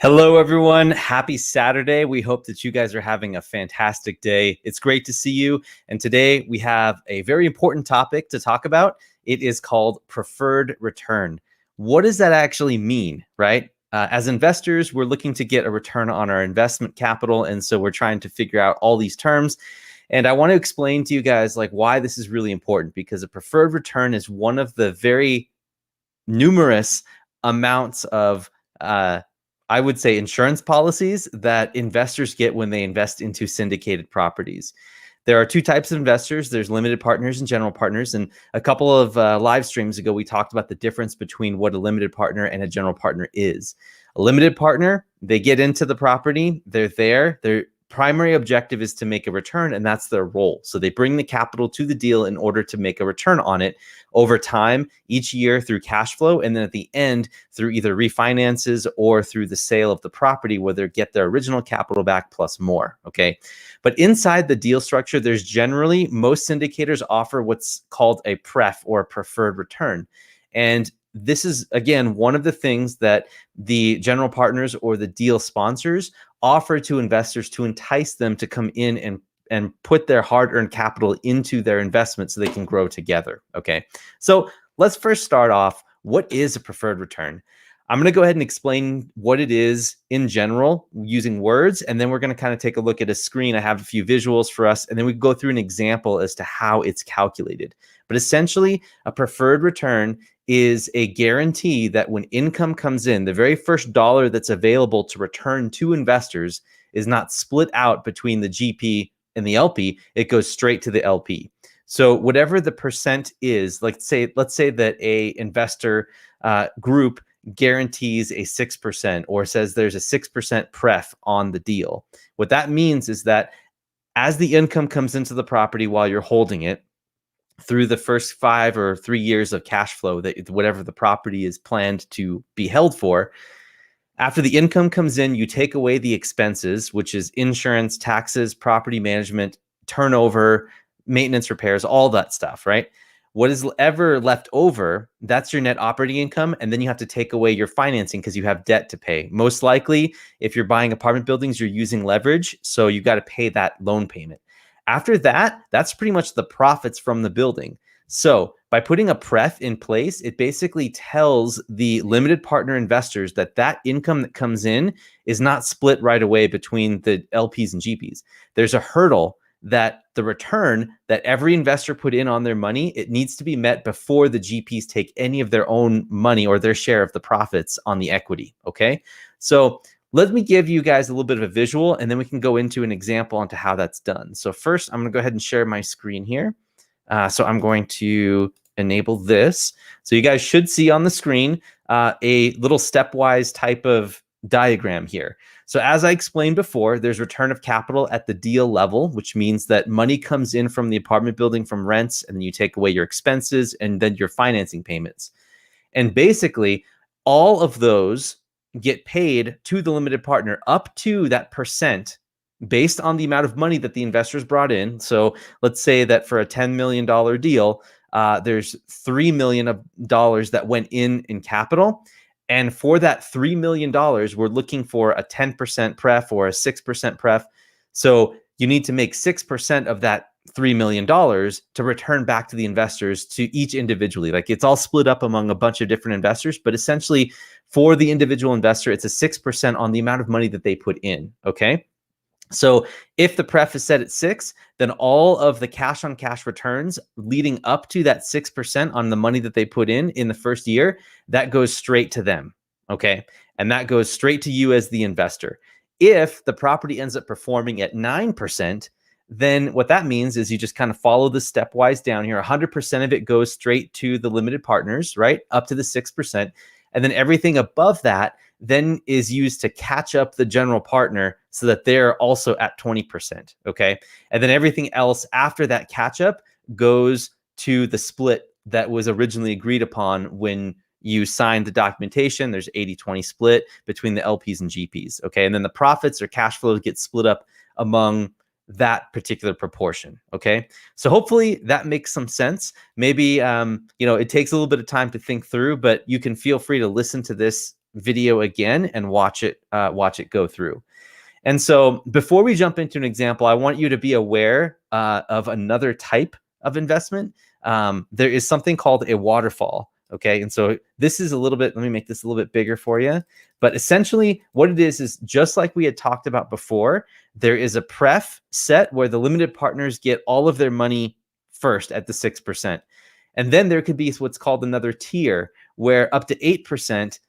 Hello, everyone. Happy Saturday. We hope that you guys are having a fantastic day. It's great to see you. And today we have a very important topic to talk about. It is called preferred return. What does that actually mean, right? As investors, we're looking to get a return on our investment capital. And so we're trying to figure out all these terms. And I want to explain to you guys like why this is really important, because a preferred return is one of the very numerous amounts of I would say insurance policies that investors get when they invest into syndicated properties. There are two types of investors. There's limited partners and general partners. And a couple of live streams ago, we talked about the difference between what a limited partner and a general partner is. A limited partner, they get into the property, they're there, their primary objective is to make a return, and that's their role. So they bring the capital to the deal in order to make a return on it over time, each year through cash flow, and then at the end through either refinances or through the sale of the property, where they get their original capital back plus more, okay? But inside the deal structure, there's generally, most syndicators offer what's called a pref, or a preferred return. And this is, again, one of the things that the general partners or the deal sponsors offer to investors to entice them to come in and put their hard-earned capital into their investment so they can grow together, okay? So let's first start off, what is a preferred return? I'm going to go ahead and explain what it is in general using words, and then we're going to kind of take a look at a screen. I have a few visuals for us, and then we go through an example as to how it's calculated. But essentially, a preferred return is a guarantee that when income comes in, the very first dollar that's available to return to investors is not split out between the GP and the LP. It goes straight to the LP. So whatever the percent is, let's say that a investor group guarantees a 6% or says there's a 6% pref on the deal. What that means is that as the income comes into the property while you're holding it, through the first 5 or 3 years of cash flow, that whatever the property is planned to be held for, after the income comes in, you take away the expenses, which is insurance, taxes, property management, turnover, maintenance, repairs, all that stuff, right? What is ever left over, that's your net operating income. And then you have to take away your financing because you have debt to pay. Most likely, if you're buying apartment buildings, you're using leverage. So you got to pay that loan payment. After that, that's pretty much the profits from the building. So by putting a pref in place, it basically tells the limited partner investors that that income that comes in is not split right away between the LPs and GPs. There's a hurdle that the return that every investor put in on their money, it needs to be met before the GPs take any of their own money or their share of the profits on the equity, okay? So let me give you guys a little bit of a visual, and then we can go into an example onto how that's done. So first, I'm going to go ahead and share my screen here. So I'm going to enable this. So you guys should see on the screen a little stepwise type of diagram here. So as I explained before, there's return of capital at the deal level, which means that money comes in from the apartment building from rents, and then you take away your expenses and then your financing payments. And basically, all of those get paid to the limited partner up to that percent based on the amount of money that the investors brought in. So let's say that for a $10 million deal, there's $3 million that went in capital. And for that $3 million, we're looking for a 10% pref or a 6% pref. So you need to make 6% of that $3 million to return back to the investors, to each individually. Like, it's all split up among a bunch of different investors, but essentially for the individual investor, it's a 6% on the amount of money that they put in, okay? So if the pref is set at 6, then all of the cash on cash returns leading up to that 6% on the money that they put in the first year, that goes straight to them, okay? And that goes straight to you as the investor. If the property ends up performing at 9%, then what that means is you just kind of follow the stepwise down here. 100% of it goes straight to the limited partners, right? Up to the 6%. And then everything above that then is used to catch up the general partner so that they're also at 20%, okay? And then everything else after that catch up goes to the split that was originally agreed upon when you signed the documentation. There's 80-20 split between the LPs and GPs, okay? And then the profits or cash flows get split up among that particular proportion, okay? So hopefully that makes some sense. Maybe, it takes a little bit of time to think through, but you can feel free to listen to this video again and watch it go through. And so before we jump into an example, I want you to be aware of another type of investment. There is something called a waterfall. Okay. And so this is a little bit, let me make this a little bit bigger for you. But essentially what it is just like we had talked about before, there is a pref set where the limited partners get all of their money first at the 6%. And then there could be what's called another tier where up to 8%,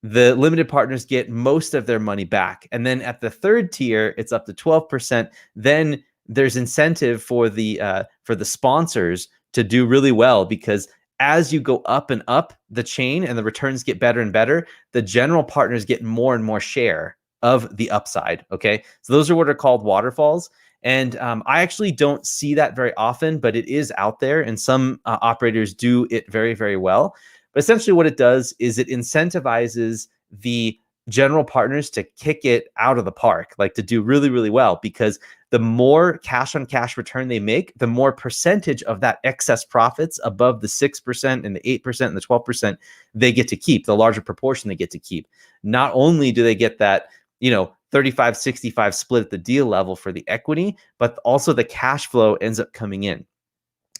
the limited partners get most of their money back. And then at the third tier, it's up to 12%. Then there's incentive for the sponsors to do really well, because as you go up and up the chain and the returns get better and better, the general partners get more and more share of the upside. Okay. So those are what are called waterfalls. And I actually don't see that very often, but it is out there, and some operators do it very, very well. But essentially what it does is it incentivizes the general partners to kick it out of the park, like to do really, really well, because the more cash on cash return they make, the more percentage of that excess profits above the 6% and the 8% and the 12% they get to keep, the larger proportion they get to keep. Not only do they get that, 35-65 split at the deal level for the equity, but also the cash flow ends up coming in.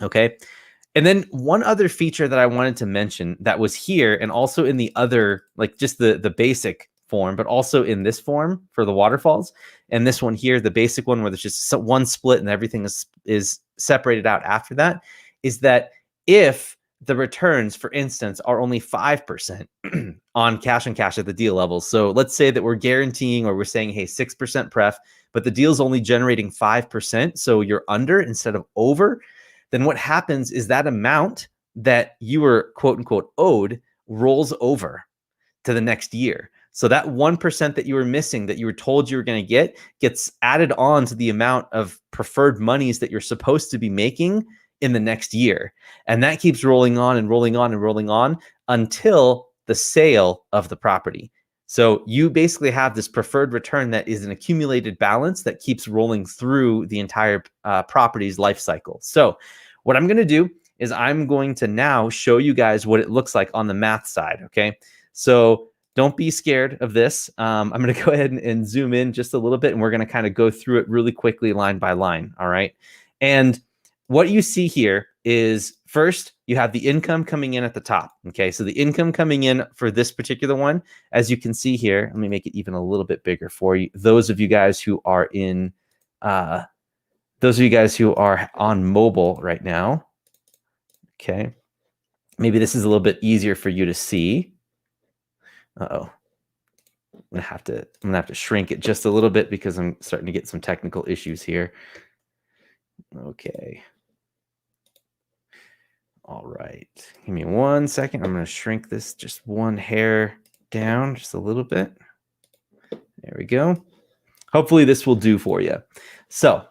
Okay. And then one other feature that I wanted to mention that was here and also in the other, like just the basic form, but also in this form for the waterfalls, and this one here, the basic one where there's just one split and everything is separated out after that, is that if the returns, for instance, are only 5% on cash at the deal level. So let's say that we're guaranteeing, or we're saying, hey, 6% pref, but the deal's only generating 5%. So you're under instead of over. Then what happens is that amount that you were quote unquote owed rolls over to the next year. So that 1% that you were missing, that you were told you were going to get, gets added on to the amount of preferred monies that you're supposed to be making in the next year. And that keeps rolling on and rolling on and rolling on until the sale of the property. So you basically have this preferred return that is an accumulated balance that keeps rolling through the entire property's life cycle. So what I'm going to do is I'm going to now show you guys what it looks like on the math side. Okay. So don't be scared of this. I'm going to go ahead and zoom in just a little bit, and we're going to kind of go through it really quickly line by line. All right. And what you see here is, first, you have the income coming in at the top. Okay, so the income coming in for this particular one, as you can see here, let me make it even a little bit bigger for you. Those of you guys who are on mobile right now, okay, maybe this is a little bit easier for you to see. Uh-oh. I'm gonna have to shrink it just a little bit because I'm starting to get some technical issues here. Okay. All right. Give me 1 second. I'm going to shrink this just one hair down just a little bit. There we go. Hopefully this will do for you. So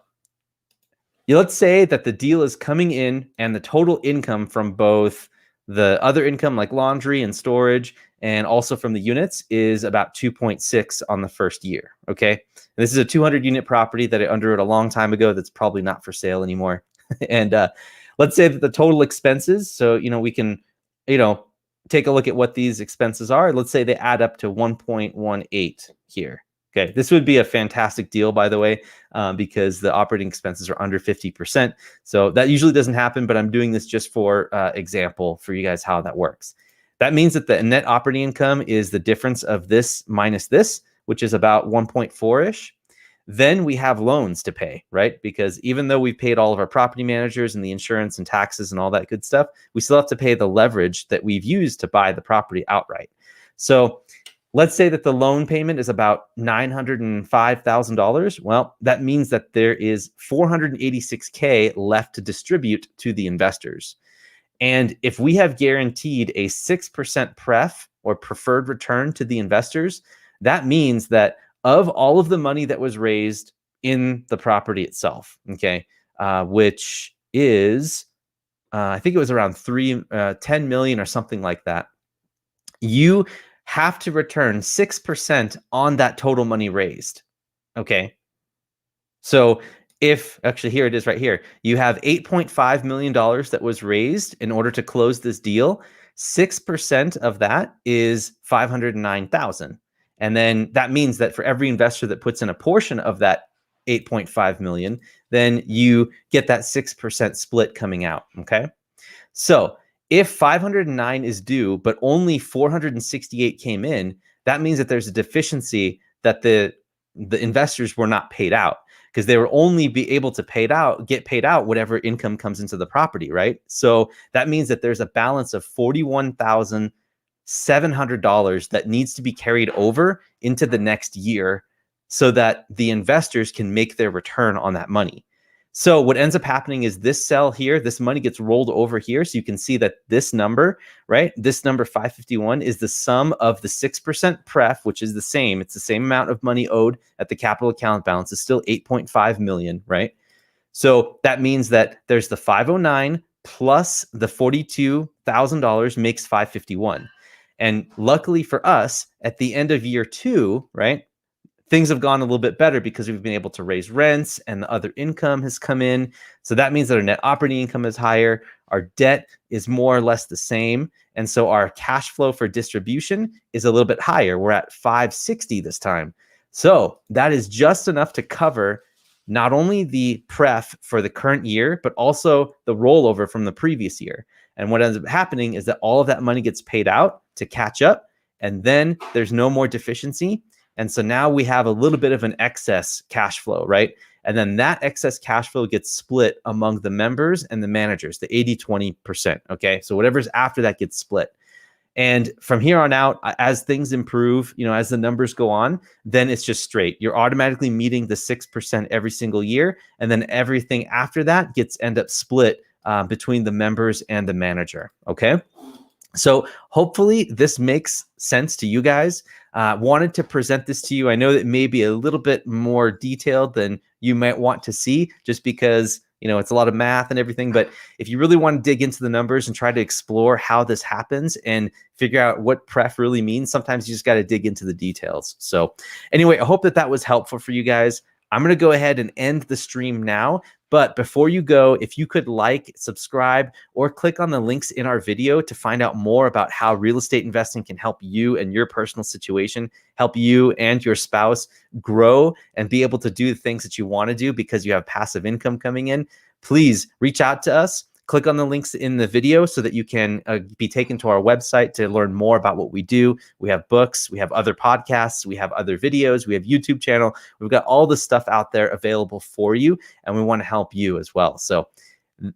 let's say that the deal is coming in and the total income from both the other income like laundry and storage and also from the units is about 2.6 on the first year. Okay. And this is a 200 unit property that I underwrote a long time ago that's probably not for sale anymore. And let's say that the total expenses, so we can take a look at what these expenses are. Let's say they add up to 1.18 here. Okay, this would be a fantastic deal, by the way, because the operating expenses are under 50%. So that usually doesn't happen, but I'm doing this just for example for you guys how that works. That means that the net operating income is the difference of this minus this, which is about 1.4-ish. Then we have loans to pay, right? Because even though we've paid all of our property managers and the insurance and taxes and all that good stuff, we still have to pay the leverage that we've used to buy the property outright. So let's say that the loan payment is about $905,000. Well, that means that there is $486K left to distribute to the investors. And if we have guaranteed a 6% pref or preferred return to the investors, that means that of all of the money that was raised in the property itself, okay, which is, I think it was around 10 million or something like that, you have to return 6% on that total money raised, okay? So actually here it is right here, you have $8.5 million that was raised in order to close this deal. 6% of that is 509,000. And then that means that for every investor that puts in a portion of that 8.5 million, then you get that 6% split coming out. Okay. So if 509 is due, but only 468 came in, that means that there's a deficiency that the investors were not paid out, because they will only be able to get paid out whatever income comes into the property, right? So that means that there's a balance of $41,700 that needs to be carried over into the next year so that the investors can make their return on that money. So what ends up happening is this cell here, this money gets rolled over here. So you can see that this number, right? This number 551 is the sum of the 6% pref, which is the same. It's the same amount of money owed at the capital account balance. It's still 8.5 million, right? So that means that there's the 509 plus the $42,000 makes 551. And luckily for us, at the end of year 2, right, things have gone a little bit better because we've been able to raise rents and the other income has come in. So that means that our net operating income is higher. Our debt is more or less the same. And so our cash flow for distribution is a little bit higher. We're at 560 this time. So that is just enough to cover not only the pref for the current year, but also the rollover from the previous year. And what ends up happening is that all of that money gets paid out to catch up, and then there's no more deficiency. And so now we have a little bit of an excess cash flow, right? And then that excess cash flow gets split among the members and the managers, the 80-20%, okay? So whatever's after that gets split. And from here on out, as things improve, as the numbers go on, then it's just straight. You're automatically meeting the 6% every single year. And then everything after that end up split between the members and the manager, okay? So hopefully this makes sense to you guys. Wanted to present this to you. I know that may be a little bit more detailed than you might want to see, just because it's a lot of math and everything. But if you really want to dig into the numbers and try to explore how this happens and figure out what pref really means, sometimes you just got to dig into the details. So anyway, I hope that was helpful for you guys. I'm going to go ahead and end the stream now. But before you go, if you could like, subscribe, or click on the links in our video to find out more about how real estate investing can help you and your personal situation, help you and your spouse grow and be able to do the things that you want to do because you have passive income coming in, please reach out to us. Click on the links in the video so that you can be taken to our website to learn more about what we do. We have books, we have other podcasts, we have other videos, we have YouTube channel. We've got all this stuff out there available for you, and we want to help you as well. So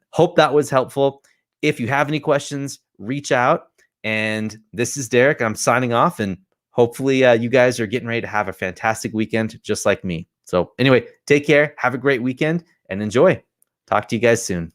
hope that was helpful. If you have any questions, reach out. And this is Derek. I'm signing off, and hopefully you guys are getting ready to have a fantastic weekend just like me. So anyway, take care, have a great weekend, and enjoy. Talk to you guys soon.